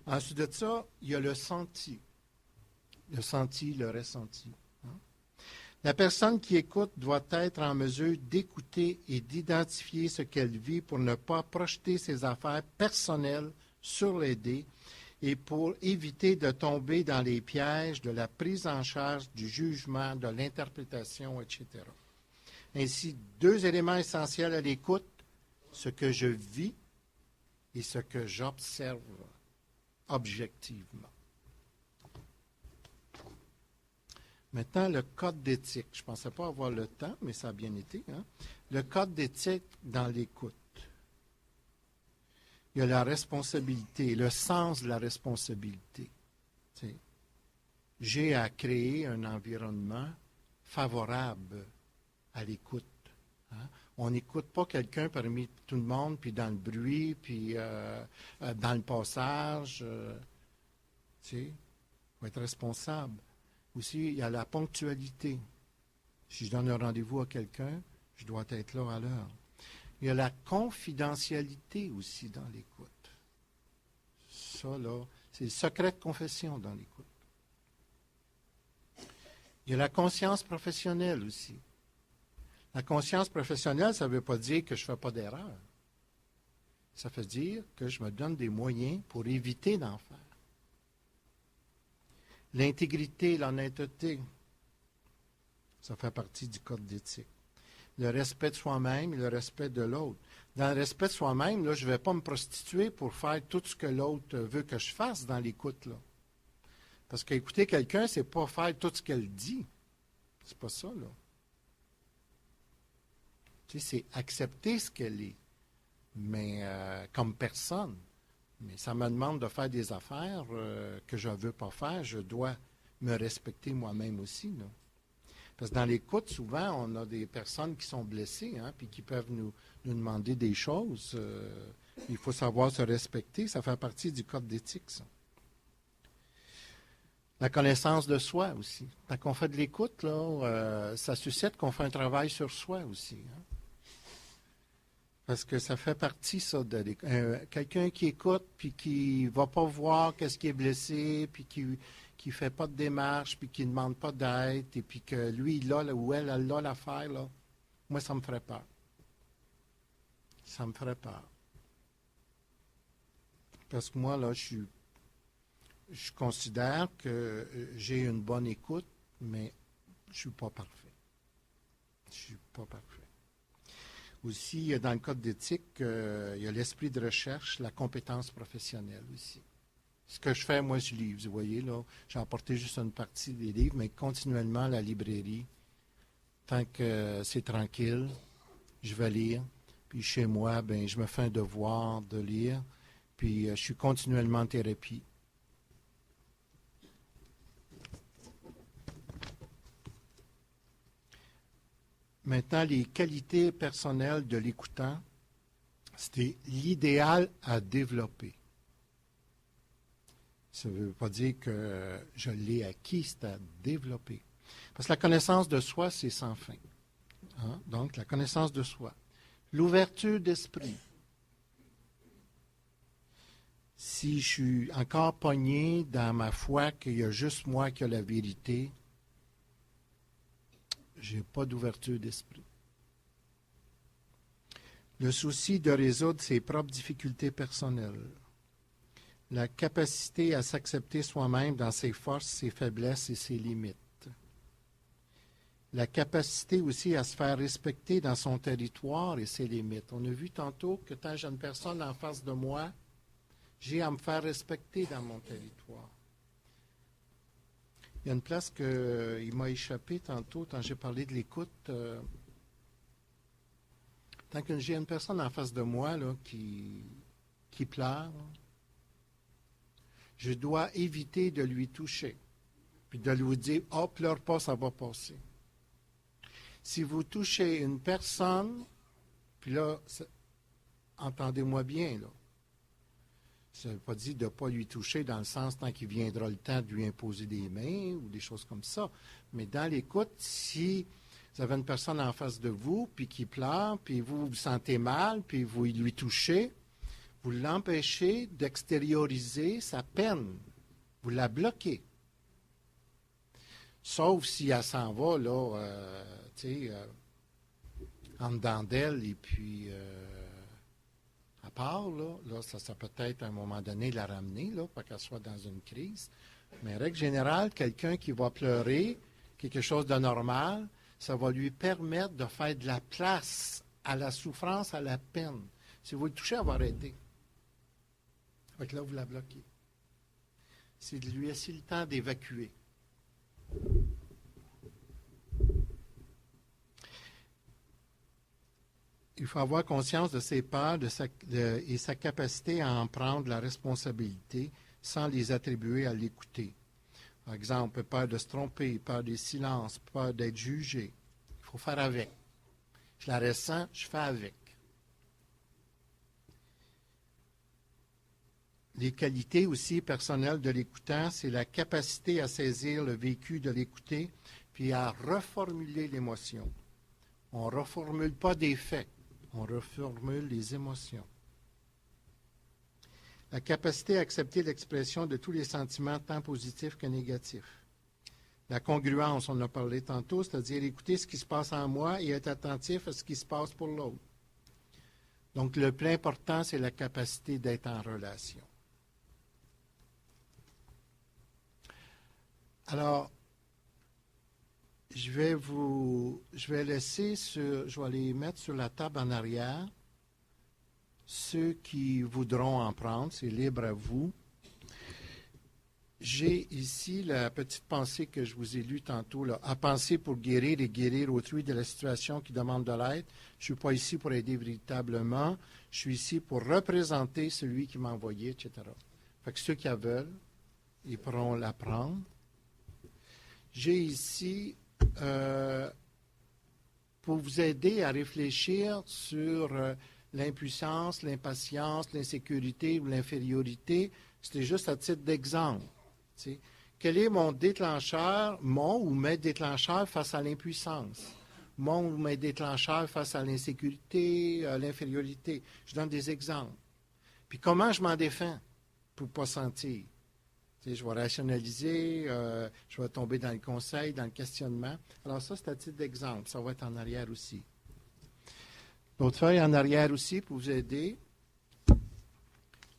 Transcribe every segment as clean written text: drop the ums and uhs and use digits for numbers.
Ensuite de ça, il y a le senti. Le senti, le ressenti. Hein. La personne qui écoute doit être en mesure d'écouter et d'identifier ce qu'elle vit pour ne pas projeter ses affaires personnelles sur l'aider et pour éviter de tomber dans les pièges de la prise en charge, du jugement, de l'interprétation, etc. Ainsi, deux éléments essentiels à l'écoute, ce que je vis et ce que j'observe objectivement. Maintenant, le code d'éthique. Je ne pensais pas avoir le temps, mais ça a bien été. Hein? Le code d'éthique dans l'écoute. Il y a la responsabilité, le sens de la responsabilité. T'sais, j'ai à créer un environnement favorable à l'écoute. Hein? On n'écoute pas quelqu'un parmi tout le monde, puis dans le bruit, puis dans le passage. Il faut être responsable. Aussi, il y a la ponctualité. Si je donne un rendez-vous à quelqu'un, je dois être là à l'heure. Il y a la confidentialité aussi dans l'écoute. Ça, là, c'est le secret de confession dans l'écoute. Il y a la conscience professionnelle aussi. La conscience professionnelle, ça ne veut pas dire que je ne fais pas d'erreur. Ça veut dire que je me donne des moyens pour éviter d'en faire. L'intégrité, l'honnêteté, ça fait partie du code d'éthique. Le respect de soi-même et le respect de l'autre. Dans le respect de soi-même, là, je ne vais pas me prostituer pour faire tout ce que l'autre veut que je fasse dans l'écoute. Là. Parce qu'écouter quelqu'un, c'est pas faire tout ce qu'elle dit. C'est pas ça, là. Tu sais, c'est accepter ce qu'elle est, mais comme personne. Mais ça me demande de faire des affaires que je ne veux pas faire. Je dois me respecter moi-même aussi, là. Parce que dans l'écoute, souvent, on a des personnes qui sont blessées, hein, puis qui peuvent nous demander des choses. Il faut savoir se respecter. Ça fait partie du code d'éthique, ça. La connaissance de soi aussi. Quand on fait de l'écoute, là, ça suscite qu'on fait un travail sur soi aussi. Hein. Parce que ça fait partie, ça, de quelqu'un qui écoute, puis qui ne va pas voir qu'est-ce qui est blessé, puis qui ne fait pas de démarche, puis qui ne demande pas d'aide, et puis que lui, il a, ou elle a l'affaire, là, moi, ça me ferait peur. Ça me ferait peur. Parce que moi, là, je considère que j'ai une bonne écoute, mais je ne suis pas parfait. Je ne suis pas parfait. Aussi, dans le code d'éthique, il y a l'esprit de recherche, la compétence professionnelle aussi. Ce que je fais, moi, je lis. Vous voyez, là, j'ai emporté juste une partie des livres, mais continuellement à la librairie. Tant que c'est tranquille, je vais lire. Puis chez moi, ben, je me fais un devoir de lire. Puis je suis continuellement en thérapie. Maintenant, les qualités personnelles de l'écoutant, c'était l'idéal à développer. Ça ne veut pas dire que je l'ai acquis, c'est à développer. Parce que la connaissance de soi, c'est sans fin. Hein? Donc, la connaissance de soi. L'ouverture d'esprit. Si je suis encore pogné dans ma foi qu'il y a juste moi qui ai la vérité, je n'ai pas d'ouverture d'esprit. Le souci de résoudre ses propres difficultés personnelles. La capacité à s'accepter soi-même dans ses forces, ses faiblesses et ses limites. La capacité aussi à se faire respecter dans son territoire et ses limites. On a vu tantôt que quand j'ai une personne en face de moi, j'ai à me faire respecter dans mon territoire. Il y a une place qu'il m'a échappé tantôt, quand j'ai parlé de l'écoute. Tant que j'ai une personne en face de moi là, qui pleure, je dois éviter de lui toucher, puis de lui dire « Oh, pleure pas, ça va passer ». Si vous touchez une personne, puis là, entendez-moi bien, là. Ça ne veut pas dire de ne pas lui toucher dans le sens tant qu'il viendra le temps de lui imposer des mains ou des choses comme ça. Mais dans l'écoute, si vous avez une personne en face de vous, puis qui pleure, puis vous vous sentez mal, puis vous lui touchez, Vous l'empêchez d'extérioriser sa peine. Vous la bloquez. Sauf si elle s'en va, là, en dedans d'elle, et puis à part, là ça peut être à un moment donné la ramener, là, pas qu'elle soit dans une crise. Mais en règle générale, quelqu'un qui va pleurer, quelque chose de normal, ça va lui permettre de faire de la place à la souffrance, à la peine. Si vous le touchez, elle va arrêter. Fait que là, vous la bloquez. C'est de lui laisser le temps d'évacuer. Il faut avoir conscience de ses peurs et sa capacité à en prendre la responsabilité sans les attribuer à l'écouter. Par exemple, peur de se tromper, peur des silences, peur d'être jugé. Il faut faire avec. Je la ressens, je fais avec. Les qualités aussi personnelles de l'écoutant, c'est la capacité à saisir le vécu de l'écouter, puis à reformuler l'émotion. On ne reformule pas des faits, on reformule les émotions. La capacité à accepter l'expression de tous les sentiments, tant positifs que négatifs. La congruence, on en a parlé tantôt, c'est-à-dire écouter ce qui se passe en moi et être attentif à ce qui se passe pour l'autre. Donc, le plus important, c'est la capacité d'être en relation. Alors, je vais les mettre sur la table en arrière. Ceux qui voudront en prendre, c'est libre à vous. J'ai ici la petite pensée que je vous ai lue tantôt, là. À penser pour guérir et guérir autrui de la situation qui demande de l'aide. Je ne suis pas ici pour aider véritablement. Je suis ici pour représenter celui qui m'a envoyé, etc. Fait que ceux qui la veulent, ils pourront la prendre. J'ai ici, pour vous aider à réfléchir sur l'impuissance, l'impatience, l'insécurité ou l'infériorité, c'était juste à titre d'exemple. T'sais. Quel est mon déclencheur, mon ou mes déclencheurs face à l'impuissance? Mon ou mes déclencheurs face à l'insécurité, à l'infériorité? Je donne des exemples. Puis comment je m'en défends pour ne pas sentir? Je vais rationaliser, je vais tomber dans le conseil, dans le questionnement. Alors ça, c'est à titre d'exemple. Ça va être en arrière aussi. L'autre feuille en arrière aussi pour vous aider.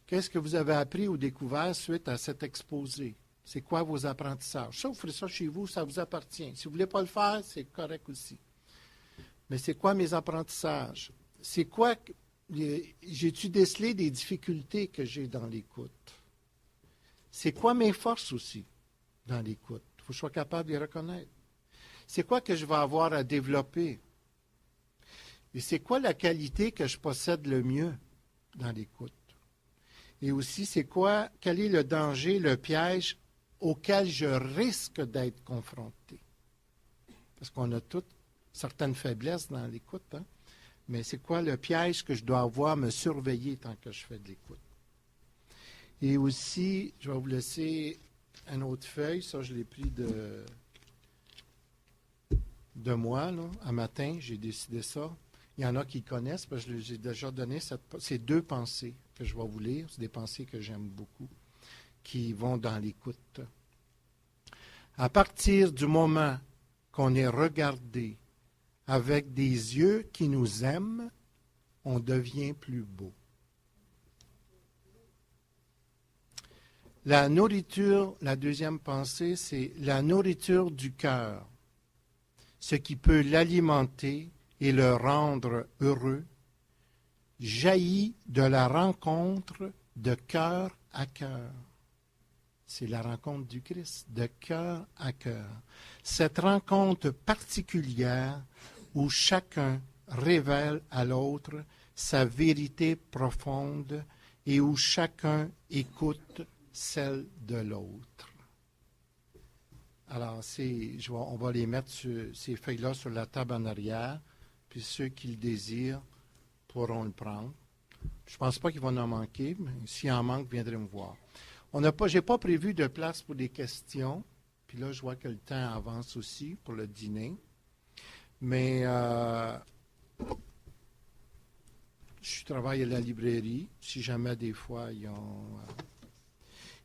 Qu'est-ce que vous avez appris ou découvert suite à cet exposé? C'est quoi vos apprentissages? Ça, vous ferez ça chez vous, ça vous appartient. Si vous ne voulez pas le faire, c'est correct aussi. Mais c'est quoi mes apprentissages? C'est quoi? J'ai-tu décelé des difficultés que j'ai dans l'écoute? C'est quoi mes forces aussi dans l'écoute? Il faut que je sois capable de les reconnaître. C'est quoi que je vais avoir à développer? Et c'est quoi la qualité que je possède le mieux dans l'écoute? Et aussi, quel est le danger, le piège auquel je risque d'être confronté? Parce qu'on a toutes certaines faiblesses dans l'écoute, hein? Mais c'est quoi le piège que je dois avoir à me surveiller tant que je fais de l'écoute? Et aussi, je vais vous laisser une autre feuille. Ça, je l'ai pris de moi, là. Un matin, j'ai décidé ça. Il y en a qui connaissent, parce que j'ai déjà donné ces deux pensées que je vais vous lire. C'est des pensées que j'aime beaucoup, qui vont dans l'écoute. À partir du moment qu'on est regardé avec des yeux qui nous aiment, on devient plus beau. La nourriture, la deuxième pensée, c'est la nourriture du cœur, ce qui peut l'alimenter et le rendre heureux, jaillit de la rencontre de cœur à cœur. C'est la rencontre du Christ, de cœur à cœur. Cette rencontre particulière où chacun révèle à l'autre sa vérité profonde et où chacun écoute celle de l'autre. Alors, on va les mettre ces feuilles-là sur la table en arrière, puis ceux qui le désirent pourront le prendre. Je ne pense pas qu'il va en manquer, mais s'il en manque, viendrez me voir. Je n'ai pas prévu de place pour des questions, puis là, je vois que le temps avance aussi pour le dîner. Mais Je travaille à la librairie, si jamais des fois ils ont...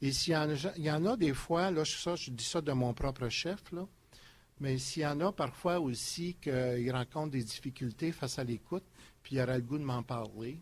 Et il y en a des fois, là, je dis ça de mon propre chef, là, mais s'il y en a parfois aussi qu'ils rencontrent des difficultés face à l'écoute, puis il aurait le goût de m'en parler,